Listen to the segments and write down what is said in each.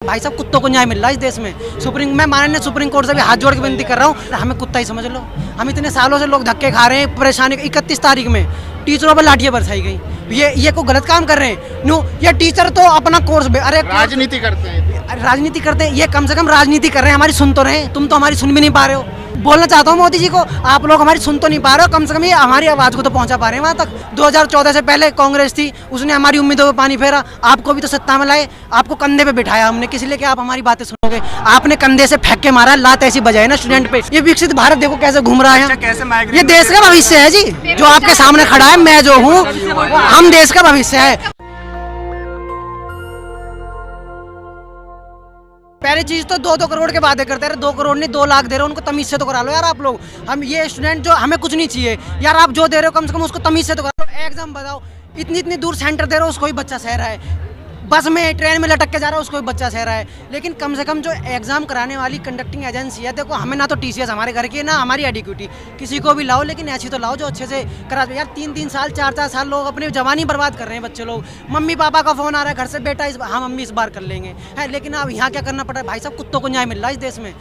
भाई साहब कुत्तों को न्याय मिल रहा है इस देश में। मैं माननीय सुप्रीम कोर्ट से भी हाथ जोड़ के विनती कर रहा हूँ, हमें कुत्ता ही समझ लो। हम इतने सालों से लोग धक्के खा रहे हैं, परेशानी। 31 तारीख में टीचरों पर लाठियां बरसाई गई। ये कोई गलत काम कर रहे हैं? नो, ये टीचर तो अपना कोर्स अरे राजनीति करते हैं। ये कम से कम राजनीति कर रहे हैं, हमारी सुन तो रहे हैं। तुम तो हमारी सुन भी नहीं पा रहे हो। बोलना चाहता हूँ मोदी जी को, आप लोग हमारी सुन तो नहीं पा रहे हो, कम से कम ये हमारी आवाज़ को तो पहुंचा पा रहे हैं वहाँ तक। 2014 से पहले कांग्रेस थी, उसने हमारी उम्मीदों पर पानी फेरा। आपको भी तो सत्ता में लाए, आपको कंधे पे बिठाया हमने, किस लिए कि आप हमारी बातें सुनोगे। आपने कंधे से फेंक के मारा, लात ऐसी बजाई ना स्टूडेंट पे। ये विकसित भारत देखो कैसे घूम रहा है। ये देश का भविष्य है जी, जो आपके सामने खड़ा है। मैं जो हूँ, हम देश का भविष्य है। पहली चीज तो 2-2 करोड़ के वादे करते हैं। 2 करोड़ नहीं, 2 लाख दे रहे हो उनको, तमीज से तो करा लो यार आप लोग। हम ये स्टूडेंट जो, हमें कुछ नहीं चाहिए यार, आप जो दे रहे हो कम से कम उसको तमीज से तो करा लो। एग्जाम बताओ, इतनी दूर सेंटर दे रहे हो, उसको ही बच्चा सह रहा है। बस में, ट्रेन में लटक के जा रहा है, उसको भी बच्चा सह रहा है। लेकिन कम से कम जो एग्जाम कराने वाली कंडक्टिंग एजेंसी है, देखो हमें ना तो टीसीएस हमारे घर की है, ना हमारी एडिक्यूटी, किसी को भी लाओ, लेकिन ऐसी तो लाओ जो अच्छे से करा दो यार। 3-3 साल 4-4 साल लोग अपनी जवानी बर्बाद कर रहे हैं बच्चे लोग। मम्मी पापा का फोन आ रहा है घर से, बेटा हाँ मम्मी इस बार कर लेंगे है। लेकिन अब यहाँ क्या करना पड़ रहा है भाई साहब, कुत्तों को न्याय मिल रहा है इस देश में।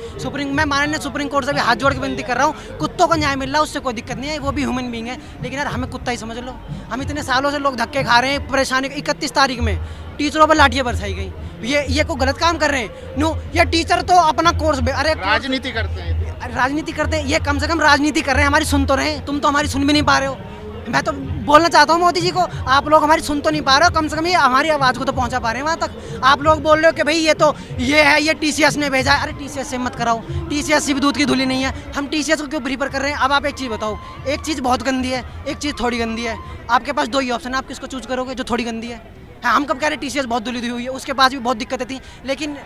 मैं माननीय सुप्रीम कोर्ट से भी हाथ जोड़ के विनती कर रहा हूँ, कुत्तों को न्याय मिल रहा है, उससे कोई दिक्कत नहीं है, वो भी ह्यूमन बीइंग है। लेकिन यार हमें कुत्ता ही समझ लो। हम इतने सालों से लोग धक्के खा रहे हैं, परेशानी। 31 तारीख में टीचरों पर लाठियां बरसाई गई। ये कोई गलत काम कर रहे हैं? नो, ये टीचर तो अपना कोर्स अरे राजनीति करते हैं। ये कम से कम राजनीति कर रहे हैं, हमारी सुन तो रहे हैं। तुम तो हमारी सुन भी नहीं पा रहे हो। मैं तो बोलना चाहता हूँ मोदी जी को, आप लोग हमारी सुन तो नहीं पा रहे हो, कम से कम ये हमारी आवाज़ को तो पहुंचा पा रहे हैं वहाँ तक। आप लोग बोल रहे हो कि भाई ये है, ये टीसीएस ने भेजा है। अरे टीसीएस से मत कराओ, टीसीएस से भी दूध की धुली नहीं है। हम टीसीएस को क्यों प्रीफर कर रहे हैं? अब आप एक चीज़ बताओ, एक चीज़ बहुत गंदी है, एक चीज़ थोड़ी गंदी है। आपके पास 2 ही ऑप्शन है, आप किसको चूज करोगे? जो थोड़ी गंदी है। हाँ, हम कब कह रहे टीसीएस बहुत धुली हुई है, उसके पास भी बहुत दिक्कतें थी, लेकिन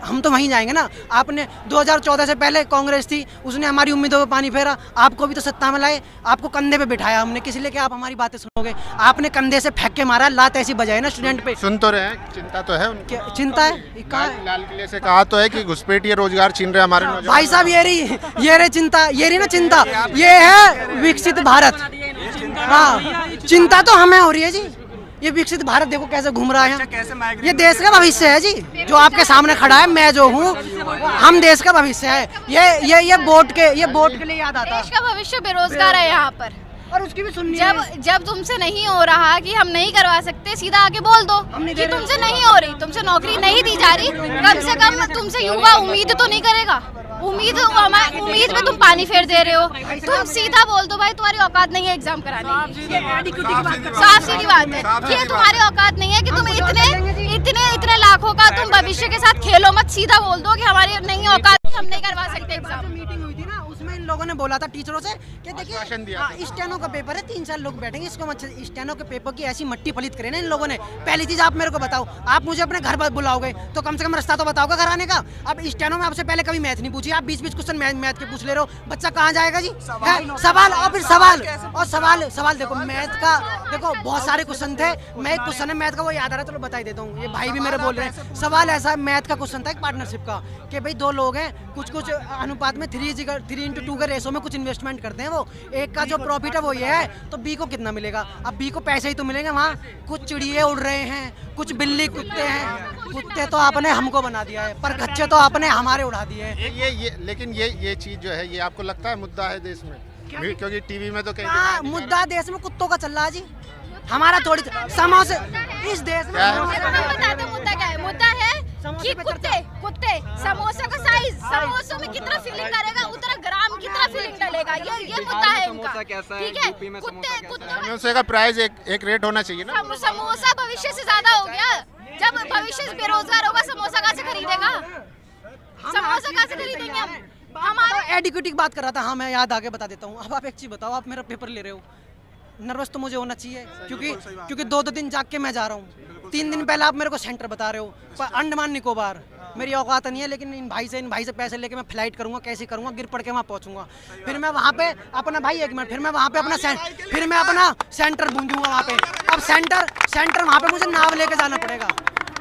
हम तो वहीं जाएंगे ना। आपने 2014 से पहले कांग्रेस थी, उसने हमारी उम्मीदों पर पानी फेरा। आपको भी तो सत्ता में लाए, आपको कंधे पे बिठाया हमने, किस लिए कि आप हमारी बातें सुनोगे। आपने कंधे से फेंक के मारा, लात ऐसी बजाई ना स्टूडेंट पे। सुन तो रहे हैं, चिंता तो है उनकी। चिंता है? लाल किले से कहा तो है कि घुसपैठिए रोजगार छीन रहे हमारे नौजवान। भाई साहब ये रही चिंता, ये रही ना चिंता। ये है विकसित भारत। हाँ, चिंता तो हमें हो रही है जी। ये विकसित भारत देखो कैसे घूम रहा है। ये देश का भविष्य है जी, जो आपके सामने खड़ा है। मैं जो हूँ, हम देश का भविष्य है। ये वोट के लिए याद आता है। देश का भविष्य बेरोजगार है यहाँ पर, और उसकी भी सुननी जब तुमसे नहीं हो रहा कि हम नहीं करवा सकते, सीधा आके बोल दो कि तुमसे नहीं हो रही, तुमसे नौकरी नहीं दी जा रही। कम से कम तुमसे युवा उम्मीद तो नहीं करेगा। उम्मीद में तुम पानी फेर दे रहे हो। तुम सीधा बोल दो भाई तुम्हारी औकात नहीं है एग्जाम कराने की। साफ सीधी बात है, ये तुम्हारी औकात नहीं है कि तुम इतने लाखों का तुम भविष्य के साथ खेलो मत। सीधा बोल दो कि हमारी नहीं औकात, हम नहीं करवा सकते एग्जाम। मीटिंग हुई थी ना, उसमें इन लोगों ने बोला था टीचरों से कि देखिए स्टेनो का पेपर है, 3 साल लोग बैठेंगे, इसको मत स्टेनो के पेपर की ऐसी मट्टी फलित करे ना इन लोगों ने। पहली चीज आप मेरे को बताओ, आप मुझे अपने घर पर बुलाओगे तो कम से कम रास्ता तो बताओगे घर आने का। अब स्टेनो में आपसे पहले कभी मैथ नहीं पूछी, आप 20-20 क्वेश्चन मैथ के पूछ ले रहे हो। बच्चा कहाँ जाएगा जी? सवाल और फिर सवाल देखो मैथ का, देखो बहुत सारे क्वेश्चन थे। मैं एक क्वेश्चन है मैथ का, वो याद आ रहा है, चलो बताई देता हूँ। ये भाई भी मेरे बोल रहे हैं। सवाल ऐसा मैथ का क्वेश्चन था एक पार्टनरशिप का, कि भाई 2 लोग हैं, कुछ अनुपात में 3:2 के रेशो में कुछ इन्वेस्टमेंट करते हैं। वो एक का जो प्रॉफिट है वो ये है, तो बी को कितना मिलेगा? अब बी को पैसे ही तो मिलेंगे। वहाँ कुछ चिड़िए उड़ रहे हैं, कुछ बिल्ली कुत्ते हैं। कुत्ते तो आपने हमको बना दिया है, पर कच्चे तो आपने हमारे उड़ा दिए हैं। लेकिन ये चीज जो है, ये आपको लगता है मुद्दा है देश में? क्योंकि टीवी में तो मुद्दा देश में कुत्तों का चल रहा है जी, हमारा थोड़ी समोसे इस देश में। मुद्दा क्या है? मुद्दा है कि कुत्ते समोसे का साइज, समोसों में कितना फिलिंग करेगा, उतना ग्राम कितना फिलिंग डालेगा, ये मुद्दा है इनका। ठीक है, कुत्ते समोसे का प्राइस एक रेट होना चाहिए ना। समोसा भविष्य से ज्यादा हो गया। जब भविष्य बेरोजगार होगा, समोसा कहाँ से खरीदेगा? समोसा कहाँ से खरीदेंगे हम? हमारा एडिक्यूटी की बात कर रहा था। हाँ, मैं याद आके बता देता हूँ। अब आप एक चीज बताओ, आप मेरा पेपर ले रहे हो, नर्वस तो मुझे होना चाहिए, क्योंकि 2 दिन जाग के मैं जा रहा हूँ। 3 दिन पहले आप मेरे को सेंटर बता रहे हो, पर अंडमान निकोबार मेरी औकात नहीं है। लेकिन इन भाई से पैसे लेके मैं फ्लाइट करूंगा, कैसे करूंगा, गिर पड़ के वहाँ पहुंचूंगा। फिर मैं वहाँ पे अपना भाई 1 मिनट, फिर मैं वहाँ पे अपना सेंटर बूंदूंगा वहाँ पे। अब सेंटर वहाँ पे मुझे नाव लेके जाना पड़ेगा।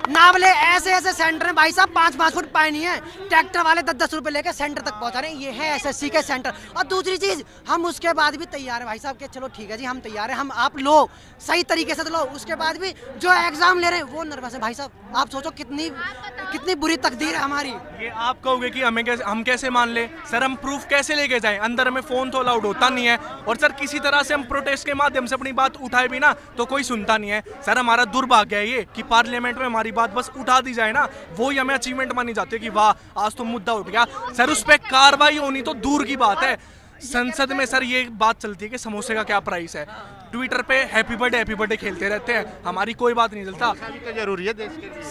नावले ऐसे ऐसे सेंटर हैं भाई साहब, 5-5 फुट पाए नहीं है, ट्रैक्टर वाले 10-10 रुपए लेके सेंटर तक पहुंचा रहे हैं। ये है एसएससी के सेंटर। और दूसरी चीज, हम उसके बाद भी तैयार है भाई साहब कि चलो ठीक है जी हम तैयार है, हम आप लो सही तरीके से तो लो, उसके बाद भी जो एग्जाम ले रहे हैं वो नर्वस है भाई साहब। आप सोचो कितनी बुरी तकदीर है हमारी। ये आप कहोगे कि हम कैसे मान ले सर, हम प्रूफ कैसे लेके जाएं? अंदर हमें फोन तो अलाउड होता नहीं है, और सर किसी तरह से हम प्रोटेस्ट के माध्यम से अपनी बात उठाए भी ना तो कोई सुनता नहीं है। सर हमारा दुर्भाग्य है ये कि पार्लियामेंट में हमारी बात बस उठा दी जाए ना, वो ही हमें अचीवमेंट मानी जाती है कि वाह आज तो मुद्दा उठ गया। सर उस पर कार्रवाई होनी तो दूर की बात है, संसद में सर ये बात चलती है कि समोसे का क्या प्राइस है, ट्विटर पे हैप्पी बर्थडे खेलते रहते हैं, हमारी कोई बात नहीं चलता। तो जरूरी है देश के लिए।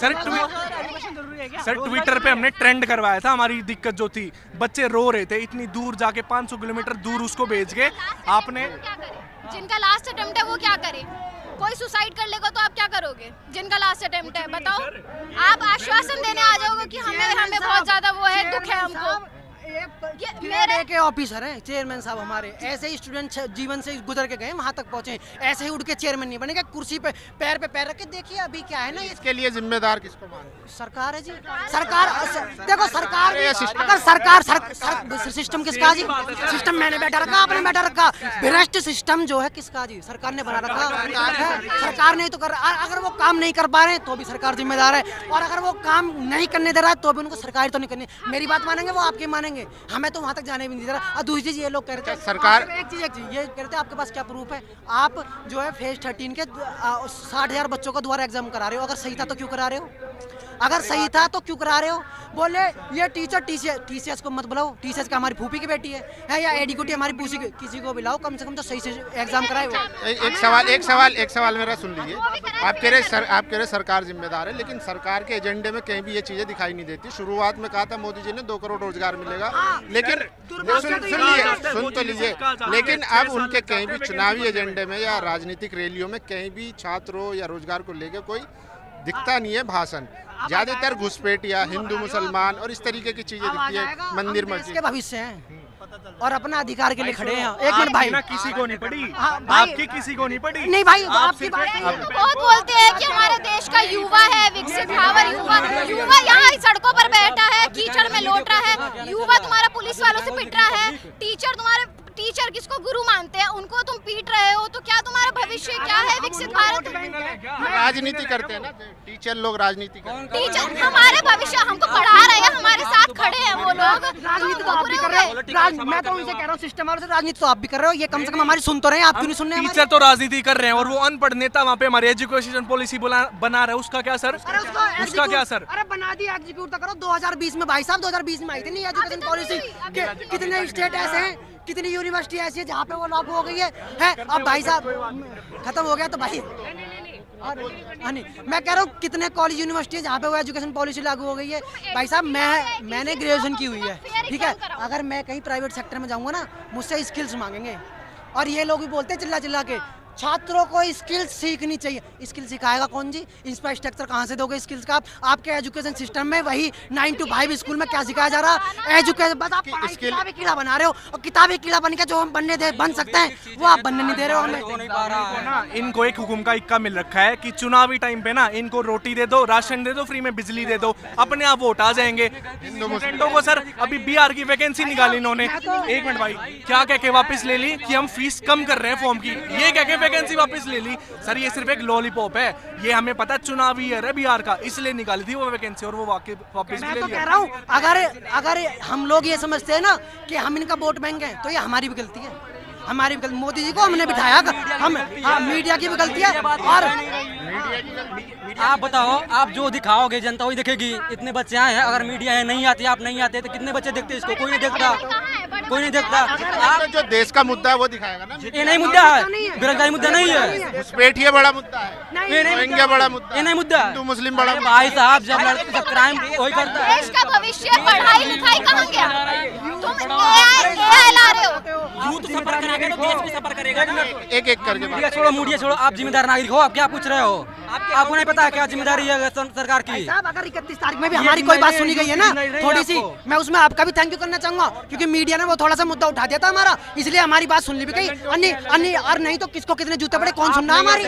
सर ट्विटर पे हमने ट्रेंड करवाया था, हमारी दिक्कत जो थी बच्चे रो रहे थे, इतनी दूर जाके 500 किलोमीटर दूर उसको भेज के आपने। जिनका लास्ट अटेम्प्ट है वो क्या करे? कोई सुसाइड कर लेगा तो आप क्या करोगे? जिनका लास्ट अटेम्प्ट है बताओ, आप आश्वासन देने आ जाओगे कि हमें बहुत ज्यादा वो है, दुख है हमको। मेरे के ऑफिसर हैं चेयरमैन साहब हमारे, ऐसे ही स्टूडेंट जीवन से गुजर के गए वहां तक पहुंचे, ऐसे ही उड़ के चेयरमैन नहीं बनेगा, कुर्सी पे पैर रख के देखिए अभी क्या है ना। इसके लिए जिम्मेदार किसको मानते? सरकार है जी, सरकार। देखो सरकार, अगर सरकार सिस्टम किसका जी? सिस्टम मैंने बैठा रखा, आपने बैठा रखा, भ्रष्ट सिस्टम जो है किसका जी? सरकार ने बना रखा है। सरकार नहीं तो कर, अगर वो काम नहीं कर पा रहे तो भी सरकार जिम्मेदार है, और अगर वो काम नहीं करने दे रहा है तो भी उनको सरकार तो नहीं करनी। मेरी बात मानेंगे वो आपकी मानेंगे, हमें तो वहां तक जाने भी नहीं दे रहा। और दूसरी चीज ये लोग कहते हैं सरकार, एक चीज ये कहते हैं आपके पास क्या प्रूफ है? आप जो है फेज 13 के 60,000 बच्चों को दोबारा एग्जाम करा रहे हो, अगर सही था तो क्यों करा रहे हो? अगर सही था तो क्यों करा रहे हो? बोले ये टीचर टीसीएस को मत बुलाओ, टीसीएस का हमारी फूफी की बेटी है या एडीकोटी हमारी पूसी किसी को बुलाओ, कम से कम तो सही से एग्जाम कराए। एक सवाल मेरा सुन लीजिए। आप कह रहे सरकार जिम्मेदार है, लेकिन सरकार के एजेंडे में कहीं भी ये चीजें दिखाई नहीं देती। शुरुआत में कहा था मोदी जी ने 2 करोड़ रोजगार मिलेगा, लेकिन सुन तो लीजिए, लेकिन अब उनके कहीं भी चुनावी एजेंडे में या राजनीतिक रैलियों में कहीं भी छात्रों या रोजगार को लेकर कोई दिखता नहीं है भाषण। ज्यादातर घुसपैठिया, हिंदू मुसलमान और इस तरीके की चीजें दिखती है, मंदिर मस्जिद के भविष्य हैं और अपना अधिकार के लिए खड़े हैं। एक मिनट भाई, ना किसी को नहीं पड़ी, आपकी किसी को नहीं पड़ी। नहीं भाई, आपकी बात बहुत बोलते हैं कि हमारे देश का युवा है, विकसित भावर युवा यहाँ सड़कों पर बैठा है, कीचड़ में लौट रहा है। युवा तुम्हारा पुलिस वालों से पिट रहा है, टीचर किसको गुरु मानते हैं उनको तुम पीट रहे हो, तो क्या तुम्हारा भविष्य क्या है विकसित भारत? राजनीति करते हैं ना टीचर लोग, राजनीति करते हैं। टीचर हमारे भविष्य, हमको पढ़ा रहे हैं, हमारे साथ खड़े हैं वो लोग। राजनीति तो आप भी कर रहे हो, मैं तो उनसे कह रहा हूँ सिस्टम वालों से, राजनीति तो आप भी कर रहे हो, ये कम से कम हमारी सुन तो रहे हैं, आप क्यों नहीं सुन रहे? टीचर तो राजनीति कर रहे हैं और वो अनपढ़ नेता वहाँ पे हमारी एजुकेशन पॉलिसी बना रहे हैं, उसका क्या सर? उसका क्या सर? अरे बना दिया, एग्जीक्यूट तो करो। 2020 में भाई साहब 2020 में आई थी नहीं एजुकेशन पॉलिसी, कितने स्टेट ऐसे हैं, कितनी यूनिवर्सिटी ऐसी है जहाँ पे वो लागू हो गई है? अब भाई साहब खत्म हो गया तो भाई, और नहीं मैं कह रहा हूँ कितने कॉलेज यूनिवर्सिटी जहाँ पे वो एजुकेशन पॉलिसी लागू हो गई है। भाई साहब मैंने ग्रेजुएशन की हुई है, ठीक है, अगर मैं कहीं प्राइवेट सेक्टर में जाऊँगा ना मुझसे स्किल्स मांगेंगे, और ये लोग भी बोलते हैं चिल्ला के छात्रों को स्किल्स सीखनी चाहिए। स्किल सिखाएगा कौन जी? इंफ्रास्ट्रक्चर कहाँ से दोगे स्किल्स का? आपके एजुकेशन सिस्टम में वही 9 to 5 स्कूल में क्या सिखाया जा रहा? एजुकेशन बस आप किताबी कीड़ा बना रहे हो, और किताबी कीड़ा बन के जो हम बन सकते हैं वो आप बनने नहीं दे रहे हो हमें। इनको एक हुकुम का इक्का मिल रखा है कि चुनावी टाइम पे ना इनको रोटी दे दो, राशन दे दो, फ्री में बिजली दे दो, अपने आप वोट आ जाएंगे। स्टूडेंटों को सर अभी बिहार की वैकेंसी निकाली इन्होंने, एक मिनट भाई, क्या कह के वापस ले ली कि हम फीस कम कर रहे हैं फॉर्म की, ये कह के वैकेंसी वापस ले ली। सर ये सिर्फ एक लॉलीपॉप है, ये हमें पता है चुनावी है बिहार का, इसलिए निकाली थी वो वैकेंसी और वो वापस मैं तो कह रहा हूँ अगर हम लोग ये समझते हैं ना कि हम इनका वोट बैंक है तो ये हमारी भी गलती है, हमारी भी गलती। मोदी जी को हमने बिठाया, हम मीडिया की भी गलती है। और आप बताओ, आप जो दिखाओगे जनता वही देखेगी। इतने बच्चे आए हैं, अगर मीडिया है नहीं आती, आप नहीं आते तो कितने बच्चे देखते हैं इसको? कोई नहीं देखता, कोई नहीं देखता। आप जो देश का मुद्दा है वो दिखाएगा ना। ये नहीं मुद्दा है, बेरोजगारी मुद्दा नहीं है, घुसपैठिया बड़ा मुद्दा है, रोहिंग्या बड़ा मुद्दा, ये नहीं मुद्दा है, हिंदू मुस्लिम बड़ा। भाई साहब जब क्राइम वही करता है। देश का भविष्य पढ़ाई लिखाई कहाँ गया? तुम AI ला रहे हो। यूथ सफर करेगा तो देश भी सफर करेगा ना। एक करके मीडिया छोड़ो, आप जिम्मेदार नागरिक हो, आप क्या पूछ रहे हो? आपको नहीं पता क्या जिम्मेदारी है सरकार की? साहब अगर 31 तारीख में भी हमारी कोई बात सुनी गई है ना थोड़ी सी, मैं उसमें आपका भी थैंक यू करना चाहूंगा, क्योंकि मीडिया ने वो थोड़ा सा मुद्दा उठा दिया था हमारा, इसलिए हमारी बात सुन ली भी कहीं अन्य अन्य, और नहीं तो किसको कितने जूते पड़े कौन सुनना हमारी।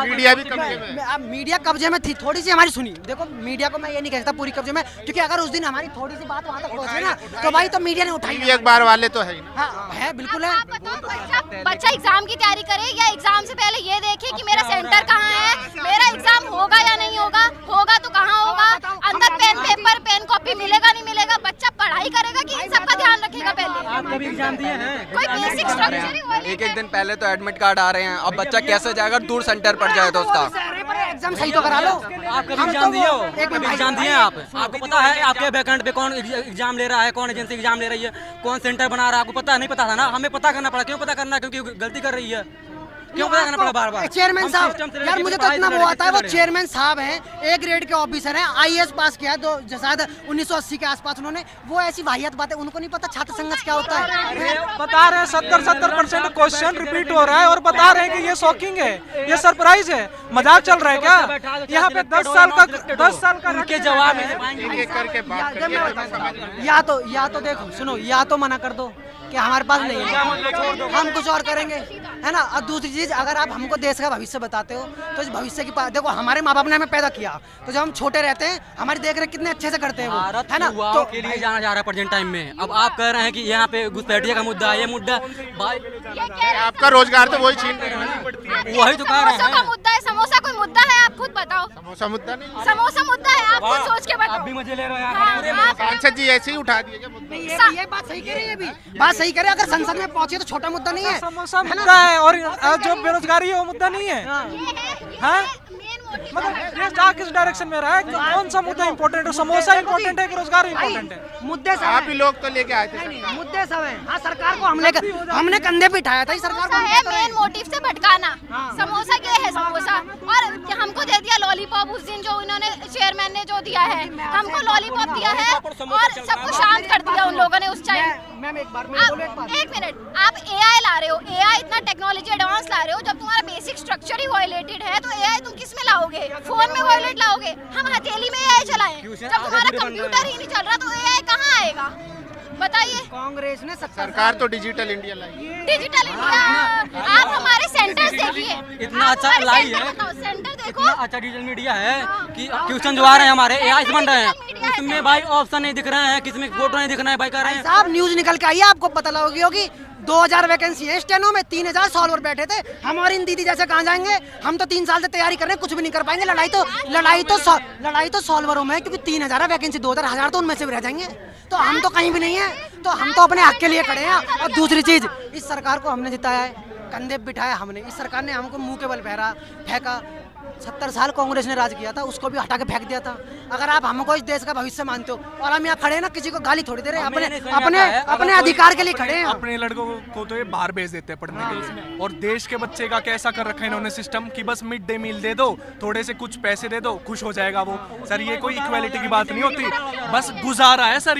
मीडिया भी कब्जे में है। अब मीडिया कब्जे में थी, थोड़ी सी हमारी सुनी। देखो मीडिया को मैं ये नहीं कहता पूरी कब्जे में, क्योंकि अगर उस दिन हमारी थोड़ी सी बात वहाँ तक पहुँचे ना तो भाई तो मीडिया ने उठाई। टीवी अखबार वाले तो है ही ना। हाँ है, बिल्कुल है। आप बताओ, बच्चा एग्जाम की तैयारी करे या एग्जाम से पहले ये देखे कि मेरा सेंटर कहाँ है, मेरा एग्जाम होगा या नहीं होगा, होगा तो कहाँ होगा, अंदर पेन पेपर पेन कॉपी मिलेगा नहीं मिलेगा, बच्चा पढ़ाई करेगा कि इन सब का ध्यान रखेगा पहले। आप कभी एग्जाम दिए हैं? कोई बेसिक स्ट्रक्चर एक दिन पहले तो एडमिट कार्ड आ रहे हैं, अब बच्चा कैसे जाएगा, दूर सेंटर पड़ जाए तो उसका एग्जाम सही तो करा लो। आप कभी एग्जाम दिए हो? कभी एग्जाम दिए हैं आप? आपको पता है आपके वैकेंट पे कौन एग्जाम ले रहा है, कौन एजेंसी एग्जाम ले रही है, कौन सेंटर बना रहा है, आपको पता नहीं पता था ना? हमें पता करना पड़ा। क्यों पता करना? क्योंकि गलती कर रही है। क्यों पता करना पड़ा बार बार? चेयरमैन साहब, यार मुझे तो इतना वो आता है, वो चेयरमैन साहब हैं, एक ग्रेड के ऑफिसर हैं, आईएएस पास किया तो शायद 1980 के आसपास उन्होंने, वो ऐसी वाहियात बातें, उनको नहीं पता छात्र संघर्ष क्या होता है। बता रहे हैं 70% क्वेश्चन रिपीट हो रहा है और बता रहे हैं कि ये शॉकिंग है, ये सरप्राइज है। मजाक चल रहा है क्या? यहाँ पे 10 साल का उनके जवाब एक करके बात करिए। या तो देखो सुनो, या तो मना कर दो कि हमारे पास नहीं है, हम कुछ और करेंगे, है ना। और दूसरी चीज, अगर आप हमको देश का भविष्य बताते हो तो इस भविष्य की देखो, हमारे माँ बाप ने हमें पैदा किया, तो जब हम छोटे रहते हैं हमारी देख रेख कितने अच्छे से करते हैं वो, है ना। तो के लिए जाना जा रहा है प्रेजेंट टाइम में। अब आप कह रहे हैं कि यहाँ पे घुसपैठिया का मुद्दा है, ये मुद्दा भाई आपका रोजगार तो वही छीन रहे हैं। वही तो कह रहे समोसा का हैं। मुद्दा है, समोसा कोई मुद्दा है? आप खुद बताओ। समोसा मुद्दा नहीं, समोसा मुद्दा है, आप खुद सोच के आप बताओ। भी मजे ले रहे हो हाँ, यहाँ। आप- सांसद जी ऐसे ही उठा दिए क्या मुद्दा? ये बात सही कह रही है, अभी बात सही करे, अगर संसद में पहुंचे तो छोटा मुद्दा नहीं है। समोसा मुद्दा है और जो बेरोजगारी है वो मुद्दा नहीं है। हाँ? मतलब ये जा किस डायरेक्शन में रहा है? कौन सा मुद्दा इम्पोर्टेंट है? समोसा इम्पोर्टेंट है कि रोजगार इम्पोर्टेंट है? मुद्दे सब आप हैं। ही लोग तो लेके आए थे नहीं, सरकार। मुद्दे सब हैं। हाँ, सरकार को हमने कंधे पे उठाया था, इस सरकार को हम है कहते रहे। मेन मोटिव से भटकाना। समोसा क्या है? समोसा। और हमको दे दिया लॉलीपॉप उस दिन, जो इन्होंने चेयरमैन ने जो दिया है, हमको लॉलीपॉप दिया है और सबको शांत कर दिया उन लोगों ने उस टाइम। मैम एक बार एक मिनट, आप एआई ला रहे हो, एआई इतना टेक्नोलॉजी एडवांस ला रहे हो, जब तुम्हारा बेसिक स्ट्रक्चर ही वायलेटेड है तो एआई तुम किस में लाओगे? फोन में वायलेट लाओगे? हम हथेली में एआई चलाएं? जब तुम्हारा कंप्यूटर ही नहीं चल रहा तो एआई कहाँ आएगा? बताइए। कांग्रेस ने सरकार तो डिजिटल इंडिया लाई। डिजिटल इंडिया, आप हमारे सेंटर देखिए, इतना अच्छा लाई है, सेंटर देखो। इतना अच्छा डिजिटल मीडिया है कि क्वेश्चन जो आ रहे हैं हमारे एआई बन रहे हैं, उसमें भाई ऑप्शन नहीं दिख रहे हैं, किसमें फोटो नहीं दिख रहे हैं भाई, कह रहे हैं साहब न्यूज निकल के आई है, आपको पता लगी होगी। 2000 वैकेंसी है स्टेनो में, 3000 सॉल्वर बैठे थे। हमारी इन दीदी जैसे कहाँ जाएंगे? हम तो 3 साल से तैयारी कर रहे हैं, कुछ भी नहीं कर पाएंगे। लड़ाई तो सॉल्वरों में है, क्योंकि 3000 है वैकेंसी, 2000 तो उनमें से भी रह जाएंगे। तो हम तो कहीं भी नहीं है, तो हम तो अपने हक के लिए खड़े हैं। और दूसरी चीज, इस सरकार को हमने जिताया है, कंधे पे बिठाया हमने, इस सरकार ने हमको मुंह के बल फेंका। 70 साल कांग्रेस ने राज किया था, उसको भी हटा के फेंक दिया था। अगर आप हमको इस देश का भविष्य मानते हो, और हम यहाँ खड़े हैं ना, किसी को गाली थोड़ी दे रहे हैं, अपने अधिकार के लिए खड़े हैं। अपने लड़कों को तो ये बाहर भेज देते हैं पढ़ने के लिए, और देश के बच्चे का कैसा कर रखा है इन्होंने सिस्टम कि बस मिड डे मील दे दो, थोड़े से कुछ पैसे दे दो, खुश हो जाएगा वो। सर ये कोई इक्वालिटी की बात नहीं होती, बस गुजारा है सर।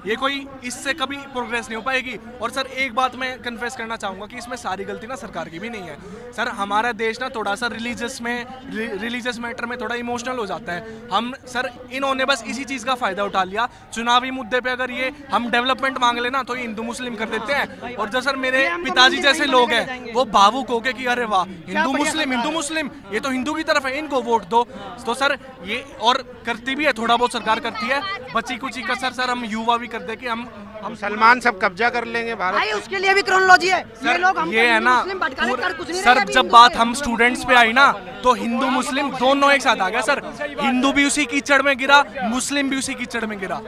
ये कोई इससे कभी प्रोग्रेस नहीं हो पाएगी। और सर एक बात मैं कन्फेस करना चाहूँगा कि इसमें सारी गलती ना सरकार की भी नहीं है। सर हमारा देश ना थोड़ा सा रिलीजियस मैटर में थोड़ा इमोशनल हो जाता है। हम सर इन्होंने बस इसी चीज़ का फ़ायदा उठा लिया। चुनावी मुद्दे पे अगर ये हम डेवलपमेंट मांग लेना तो ये हिंदू मुस्लिम कर देते हैं। और जो सर मेरे पिताजी जैसे लोग हैं वो भावुक हो गए कि अरे वाह हिंदू मुस्लिम ये तो हिंदू की तरफ है, इनको वोट दो। तो सर ये और करती भी है, थोड़ा बहुत सरकार करती है, बची कुची का सर हम युवा भी कर दे कि हम मुसलमान सब कब्जा कर लेंगे भारत। भाई उसके लिए भी क्रोनोलॉजी है। ये लोग हमको ये है ना मुस्लिम भटकाने कर कुछ नहीं सर, रहे अभी जब हिंदू बात के। हम स्टूडेंट्स पे आई ना तो हिंदू मुस्लिम दोनों एक साथ आ गया सर। हिंदू भी उसी कीचड़ में गिरा, मुस्लिम भी उसी कीचड़ में गिरा।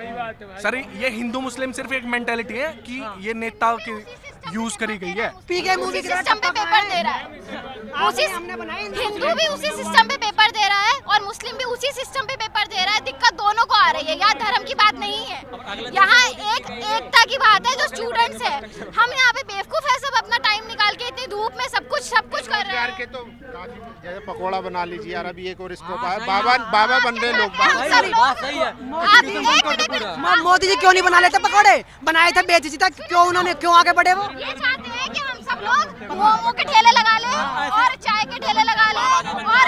सर ये हिंदू मुस्लिम सिर्फ एक मेंटेलिटी है कि ये नेता की यूज करी गई है। पीके मूवी उसी सिस्टम पे पेपर दे रहा है, उसी हिंदू भी उसी सिस्टम पे पेपर दे रहा है और मुस्लिम भी उसी सिस्टम पे पेपर दे रहा है। दिक्कत दोनों को आ रही है, यहाँ धर्म की बात नहीं है, यहाँ एकता की बात है। जो स्टूडेंट्स है, हम यहाँ पे बेवकूफ है सब, अपना टाइम निकाल के इतनी धूप में सब कुछ कर रहे हैं। के तो जैसे पकोड़ा बना लीजिए यार, अभी एक और स्कोप है, बाबा बन रहे लोग। बात सही है। आप एक मिनट, मोदी जी क्यों नहीं बना लेते पकौड़े? बनाए थे, बेची थी, क्यों आगे बढ़े वो? ये चाहते हैं कि हम सब लोग मोमो के ठेले लगा ले और चाय के ठेले लगा ले और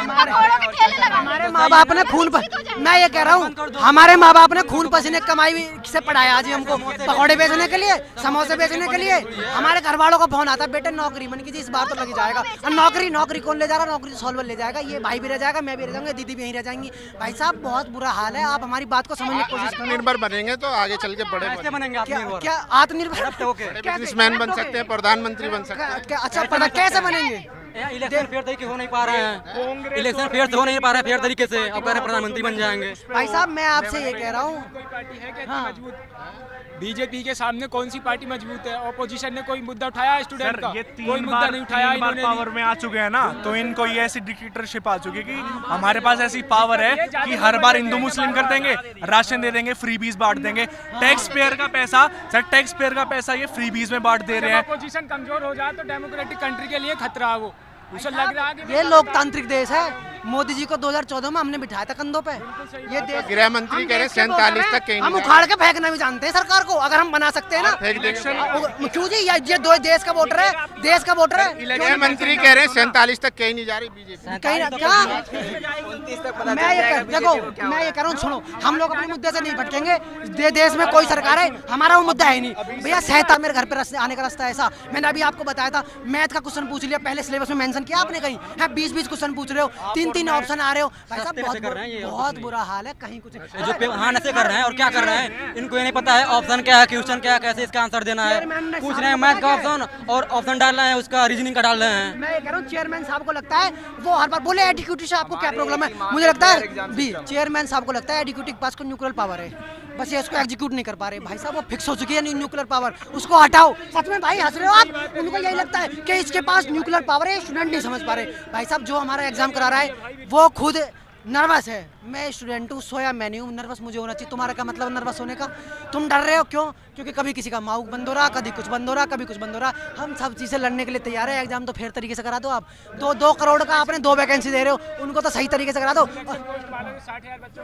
पकौड़ों के ठेले लगा ले। हमारे माँ बाप ने खून मैं ये कह रहा हूँ, हमारे माँ बाप ने खून पसीने कमाई से पढ़ाया जी हमको, पकौड़े बेचने के लिए, समोसे बेचने के लिए। हमारे घर वालों का फोन आता, बेटे नौकरी मन की इस बार तो लग जाएगा। और नौकरी कौन ले जा रहा, नौकरी सॉल्वर ले जाएगा, ये भाई भी रह जाएगा, मैं भी रह जाऊंगा, दीदी भी यहीं रह जाएंगी। भाई साहब बहुत बुरा हाल है, आप हमारी बात को समझने की कोशिश करें। आत्मनिर्भर बनेंगे तो आगे चल के बड़े क्या आत्मनिर्भर बिजनेसमैन बन सकते हैं, प्रधानमंत्री बन सकते हैं। अच्छा पता कैसे बनेंगे? इलेक्शन फेयर तरीके हो नहीं पा रहे हैं, इलेक्शन फेयर हो नहीं पा रहा है फेयर तरीके से, अब कह रहे प्रधानमंत्री बन जाएंगे। भाई साहब मैं आपसे ये कह रहा हूँ, बीजेपी के सामने कौन सी पार्टी मजबूत है? ऑपोजिशन ने कोई मुद्दा उठाया स्टूडेंट का? ये कोई मुद्दा नहीं उठाया। तीन बार पावर में आ चुके हैं ना, तो इनको ये ऐसी डिक्टेटरशिप आ चुकी है कि हमारे पास ऐसी पावर है कि हर बार हिंदू मुस्लिम कर देंगे, राशन दे देंगे, फ्रीबीज बांट देंगे। टैक्स पेयर का पैसा सर, टैक्स पेयर का पैसा ये फ्रीबीज में बांट दे रहे हैं। ऑपोजिशन कमजोर हो जाए तो डेमोक्रेटिक कंट्री के लिए खतरा है वो। उसे लग रहा है कि ये लोकतांत्रिक देश है। मोदी जी को 2014 में हमने बिठाया था कंधों पे। ये देश गृह मंत्री कह रहे 47 तक कहीं हम नहीं उखाड़ के फेंकना भी जानते हैं सरकार को, अगर हम बना सकते हैं ना। फेंक देंगे। क्यों जी, ये दो देश का वोटर है, देश का वोटर है। गृह मंत्री कह रहे 47 तक कहीं नहीं जा रही बीजेपी। कहीं ना क्या मैं ये कह रहा हूँ, सुनो, हम लोग अपने मुद्दे से नहीं भटकेंगे। देश में कोई सरकार है, हमारा वो मुद्दा है नहीं भैया। सहता मेरे घर पे आने का रास्ता ऐसा, मैंने अभी आपको बताया था, मैथ का क्वेश्चन पूछ लिया, पहले सिलेबस में मेंशन किया आपने कहीं है, 20 क्वेश्चन पूछ रहे हो, 3 ऑप्शन आ रहे हो। भाई साहब बहुत बुरा हाल है, कहीं कुछ जो हाँ नशे कर रहे हैं और क्या कर रहे हैं, इनको ये नहीं पता है ऑप्शन क्या है, क्वेश्चन क्या है, कैसे इसका आंसर देना है। पूछ रहे हैं मैथ का ऑप्शन और ऑप्शन डाल रहे हैं, उसका रीजनिंग का डाल रहे हैं। मैं कह रहा हूँ चेयरमैन साहब को लगता है वो हर बार बोले एडिक्यूटी से आपको क्या प्रॉब्लम है। मुझे लगता है भी चेयरमैन साहब को लगता है एडिक्यूटी के पास को न्यूक्लियर पावर है, बस ये इसको एग्जीक्यूट नहीं कर पा रहे। भाई साहब वो फिक्स हो चुकी है न्यूक्लियर पावर, उसको हटाओ। सच में भाई हंस रहे हो आप, उनको यही लगता है कि इसके पास न्यूक्लियर पावर है, स्टूडेंट नहीं समझ पा रहे। भाई साहब जो हमारा एग्जाम करा रहा है वो खुद नर्वस है। मैं स्टूडेंट हूँ, सोया मैं नहीं हूँ, नर्वस मुझे होना चाहिए। तुम्हारा क्या मतलब नर्वस होने का? तुम डर रहे हो क्यों? क्योंकि कभी किसी का माउक बंद हो रहा, कभी कुछ बंद हो रहा, कभी कुछ बंद हो रहा। हम सब चीज़ें लड़ने के लिए तैयार है। एग्जाम तो फेयर तरीके से करा दो आप। 2 करोड़ का आपने 2 वैकेंसी दे रहे हो, उनको तो सही तरीके से करा दो।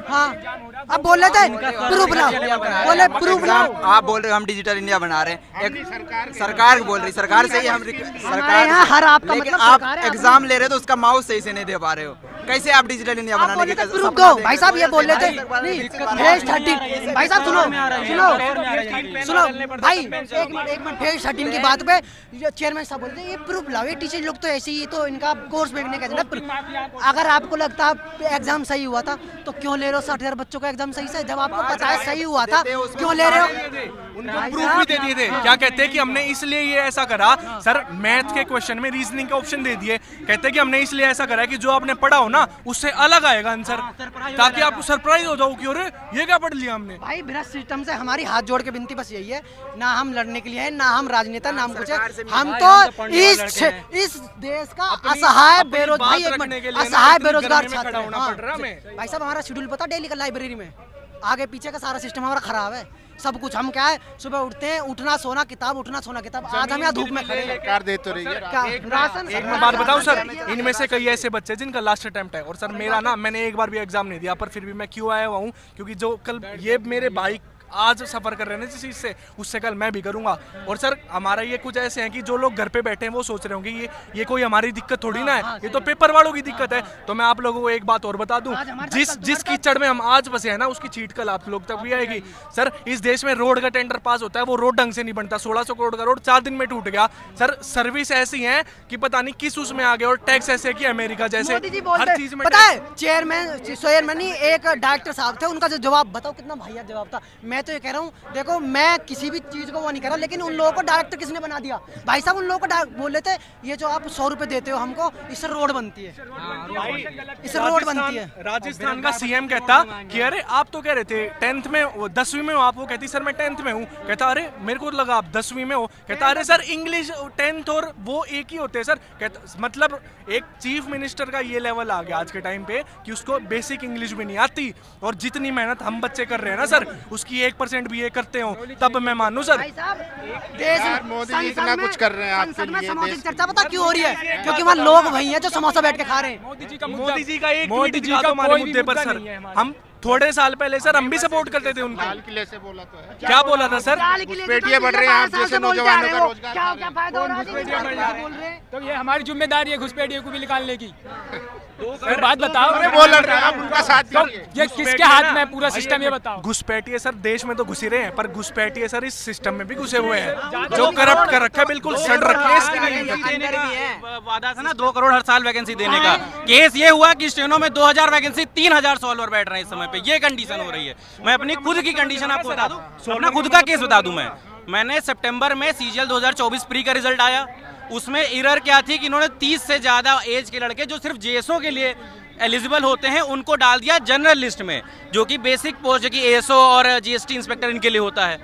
हाँ अब बोल रहे थे प्रूफ लाओ, बोले प्रूफ लाओ। आप बोल रहे हो हम डिजिटल इंडिया बना रहे हैं, एक सरकार बोल रही, सरकार से ही हम सरकार यहाँ हर आपका लेकिन मतलब आप सरकार है, एग्जाम ले रहे हो तो उसका माउस सही से नहीं दे पा रहे हो। कैसे आप डिजिटल इंडिया आप बनाने बोले की थे प्रूफ दो। भाई साहब ये बोल रहे थे नहीं फेज 13। भाई साहब सुनो भाई एक मिनट फेज 13 की बात पे चेयरमैन साहब बोलते ये प्रूफ लाओ। ये टीचर लोग तो ऐसे ही तो इनका कोर्स देखने का। अगर आपको लगता है एग्जाम सही हुआ था तो क्यों ले रहे हो 60,000 बच्चों का एग्जाम सही से? जब आपको पता है सही हुआ था क्यों ले रहे हो? उनको प्रूफ भी दे दिए थे। क्या कहते हैं कि हमने इसलिए ये ऐसा करा सर, मैथ के क्वेश्चन में रीजनिंग के ऑप्शन दे दिए। कहते हैं कि हमने इसलिए ऐसा करा कि जो आपने पढ़ा हो ना उससे अलग आएगा आंसर, ताकि आप सरप्राइज हो जाओ कि अरे ये क्या पढ़ लिया हमने। भाई भ्रष्ट सिस्टम से हमारी हाथ जोड़ के विनती बस यही है, ना हम लड़ने के लिए हैं, ना हम राजनेता, ना हम कुछ है। हम तो इस देश का असहाय बेरोजगार छात्र हैं। भाई साहब हमारा शेड्यूल पता डेली का लाइब्रेरी में आगे पीछे का सारा सिस्टम हमारा खराब है। सब कुछ हम क्या है, सुबह उठते हैं, उठना सोना किताब, उठना सोना किताब। आज हम यहाँ धूप में खड़े हैं। सरकार दे तो रही है राशन। एक मैं बात बताऊं सर, इनमें से कई ऐसे बच्चे जिनका लास्ट अटेम्प्ट है, और सर मेरा ना, मैंने एक बार भी एग्जाम नहीं दिया, पर फिर भी मैं क्यों आया हुआ हूँ क्योंकि जो कल ये मेरे भाई आज सफर कर रहे हैं जिस चीज से, उससे कल मैं भी करूंगा। और सर हमारा ये कुछ ऐसे हैं कि जो लोग घर पे बैठे हैं वो सोच रहे होंगे ये कोई हमारी दिक्कत थोड़ी ना है, ये तो पेपर वालों की दिक्कत है। तो मैं आप लोगों को एक बात और बता दूं, जिस कीचड़ में हम आज फंसे हैं ना उसकी चीट कल आप लोग तक भी आएगी। सर इस देश में रोड का टेंडर पास होता है, वो रोड ढंग से नहीं बनता। 1600 करोड़ का रोड 4 दिन में टूट गया। सर सर्विस ऐसी है कि पता नहीं किस उसमें आ गया, और टैक्स ऐसे कि अमेरिका जैसे हर चीज में। पता है चेयरमैन नहीं, एक डायरेक्टर साहब थे, उनका जो जवाब बताओ कितना भैया जवाब था। मैं तो ये कह रहा हूँ, देखो मैं किसी भी चीज को वो नहीं कर रहा, लेकिन उन लोगों को डायरेक्टर किसने बना दिया? भाई साहब उन लोगों को बोल रहे थे ये जो आप 100 रुपए देते हो हमको, इससे रोड बनती है, इससे रोड बनती है। राजस्थान का सीएम कहता कि अरे आप तो कह रहे थे 10th में 10वीं में हो आप, वो कहती सर मैं 10th में हूँ। कहता अरे मेरे को लगा आप 10वीं में हो। कहता अरे सर इंग्लिश 10th और वो एक ही होते हैं सर। कहता मतलब एक चीफ मिनिस्टर का ये लेवल आ गया आज के टाइम पे कि उसको बेसिक इंग्लिश भी नहीं आती, और जितनी मेहनत हम बच्चे कर रहे हैं ना सर उसकी 1% भी ये करते हो तब मैं मानूं सर। मोदी जी इतना कुछ कर रहे हैं आपके लिए। समोसे की चर्चा पता क्यों हो रही है? क्योंकि वहाँ लोग वही हैं जो समोसा बैठ के खा रहे हैं। मोदी जी का एक ट्वीट दिखा दो हमारे मुद्दे पर सर, हम थोड़े साल पहले सर हम भी सपोर्ट करते थे उनको। लाल किले से बोला तो है, क्या बोला था सर? घुसपैठिए बढ़ रहे हैं, आप जैसे नौजवानों का रोजगार खा रहे हैं। तो ये हमारी जिम्मेदारी है घुसपैठियों को भी निकालने की। सर बात बताओ, बोल रहे हैं आप उनका साथ दीजिए। ये किसके हाथ में है पूरा सिस्टम, ये बताओ। घुसपैठिए सर देश में तो घुस ही रहे हैं, पर घुसपैठिए सर इस सिस्टम में भी घुसे हुए हैं, जो करप्ट कर रखा है, बिल्कुल सड़ रखे हैं इसकी नहीं। वादा था ना 2 करोड़ हर साल वैकेंसी देने का, केस ये हुआ कि स्टेनो में 2000 वैकेंसी 3000 सॉल्वर बैठ रहे हैं इस समय पे, ये कंडीशन हो रही है। मैं अपनी खुद की कंडीशन आपको बता दूं, अपना खुद का केस बता दूं। मैंने सितंबर में सीजीएल 2024 प्री का रिजल्ट आया, उसमें एरर क्या थी कि इन्होंने 30 से ज्यादा एज के लड़के जो सिर्फ जेएसओ के लिए एलिजिबल होते हैं उनको डाल दिया जनरल लिस्ट में, जो कि बेसिक पोस्ट की एएसओ और जीएसटी इंस्पेक्टर इनके लिए होता है।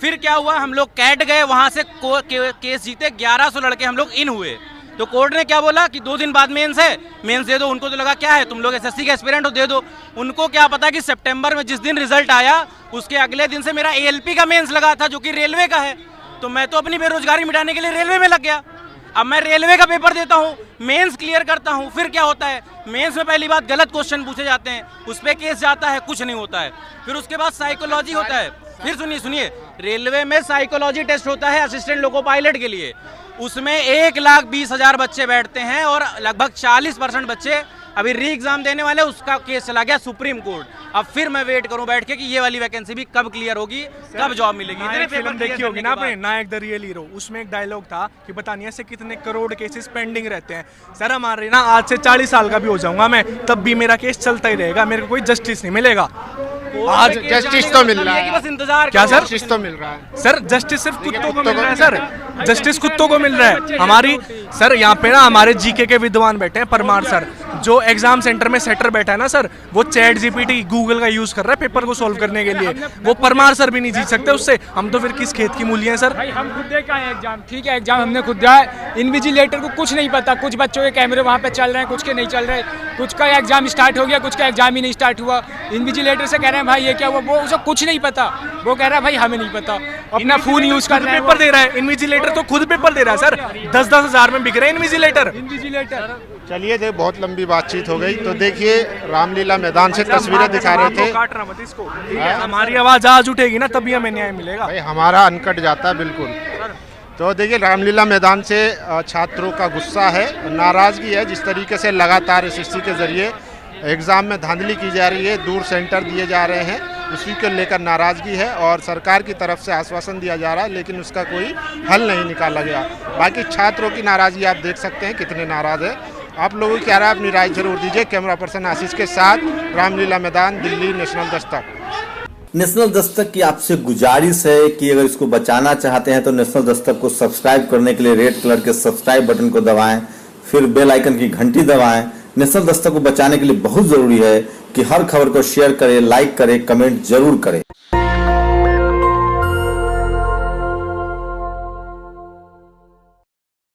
फिर क्या हुआ, हम लोग कैट गए, वहां से केस जीते, 1100 लड़के हम लोग इन हुए। तो कोर्ट ने क्या बोला कि 2 दिन बाद मेंस है, मेंस दे दो। उनको तो लगा क्या है, तुम लोग एसएससी के एस्पिरेंट हो, दे दो। उनको क्या पता कि सितंबर में जिस दिन रिजल्ट आया उसके अगले दिन से मेरा एएलपी का मेंस लगा था, जो कि रेलवे का है। तो मैं तो अपनी बेरोजगारी मिटाने के लिए रेलवे में लग गया। अब मैं रेलवे का पेपर देता हूँ, मेंस क्लियर करता हूँ, फिर क्या होता है, मेंस में पहली बात गलत क्वेश्चन पूछे जाते हैं, उस पर केस जाता है, कुछ नहीं होता है। फिर उसके बाद साइकोलॉजी होता है, फिर सुनिए रेलवे में साइकोलॉजी टेस्ट होता है असिस्टेंट लोको पायलट के लिए, उसमें 1,20,000 बच्चे बैठते हैं और लगभग 40% बच्चे अभी री एग्जाम देने वाले, उसका केस चला गया सुप्रीम कोर्ट। अब फिर मैं वेट करूं बैठ के कि ये वाली वैकेंसी भी कब क्लियर होगी, कब जॉब मिलेगी। नायक फिल्म देखी होगी ना आपने, नायक द रियल हीरो, उसमें एक डायलॉग था कि पता नहीं ऐसे कितने करोड़ केसेस पेंडिंग रहते हैं। सर हमारे ना आज से 40 साल का भी हो जाऊंगा मैं, तब भी मेरा केस चलता ही रहेगा, मेरे को कोई जस्टिस नहीं मिलेगा। आज जस्टिस तो मिल रहा है, बस इंतजार क्या सर? जस्टिस तो मिल रहा है सर, जस्टिस सिर्फ कुत्तों को मिल रहा है सर, जस्टिस कुत्तों को मिल रहा है। हमारी सर यहाँ पे ना हमारे जीके के विद्वान बैठे हैं, परमार सर, जो एग्जाम सेंटर में सेटर बैठा है ना सर, वो चैट जीपीटी गूगल का यूज कर रहा है पेपर को सॉल्व करने के लिए। वो परमार सर भी नहीं जीत सकते उससे, हम तो फिर किस खेत की मूली हैं सर? भाई हम खुद दे के आए एग्जाम, ठीक है, एग्जाम हमने खुद दिया है। इन्विजिलेटर को कुछ नहीं पता, कुछ बच्चों के कैमरे वहाँ पे चल रहे हैं, कुछ के नहीं चल रहे, कुछ का एग्जाम स्टार्ट हो गया, कुछ का एग्जाम ही नहीं स्टार्ट हुआ। इन्विजिलेटर से कह रहे हैं भाई ये क्या हुआ, वो उसे कुछ नहीं पता, वो कह रहा है भाई हमें नहीं पता, अपना फोन यूज कर रहे हैं। पेपर दे रहा है इन्विजिलेटर, तो खुद पेपर दे रहा है सर, 10-10 हजार में बिक रहे हैं इन्विजिलेटर। चलिए देख, बहुत लंबी बातचीत हो गई। तो देखिए रामलीला मैदान से तस्वीरें दिखा रहे थे। काटना मत इसको, हमारी आवाज आज उठेगी ना तभी हमें न्याय मिलेगा भाई, हमारा अनकट जाता है बिल्कुल। तो देखिए रामलीला मैदान से छात्रों का गुस्सा है, नाराजगी है, जिस तरीके से लगातार एसएससी के जरिए एग्ज़ाम में धांधली की जा रही है, दूर सेंटर दिए जा रहे हैं, उसी को लेकर नाराज़गी है और सरकार की तरफ से आश्वासन दिया जा रहा है, लेकिन उसका कोई हल नहीं निकाला गया। बाकी छात्रों की नाराज़गी आप देख सकते हैं कितने नाराज़ है। आप लोगों की क्या राय, अपनी राय जरूर दीजिए। कैमरा पर्सन आशीष के साथ रामलीला मैदान, दिल्ली, नेशनल दस्तक। नेशनल दस्तक की आपसे गुजारिश है कि अगर इसको बचाना चाहते हैं तो नेशनल दस्तक को सब्सक्राइब करने के लिए रेड कलर के सब्सक्राइब बटन को दबाएं, फिर बेल आइकन की घंटी दबाएं। नेशनल दस्तक को बचाने के लिए बहुत जरूरी है कि हर खबर को शेयर करें, लाइक करें, कमेंट जरूर करें।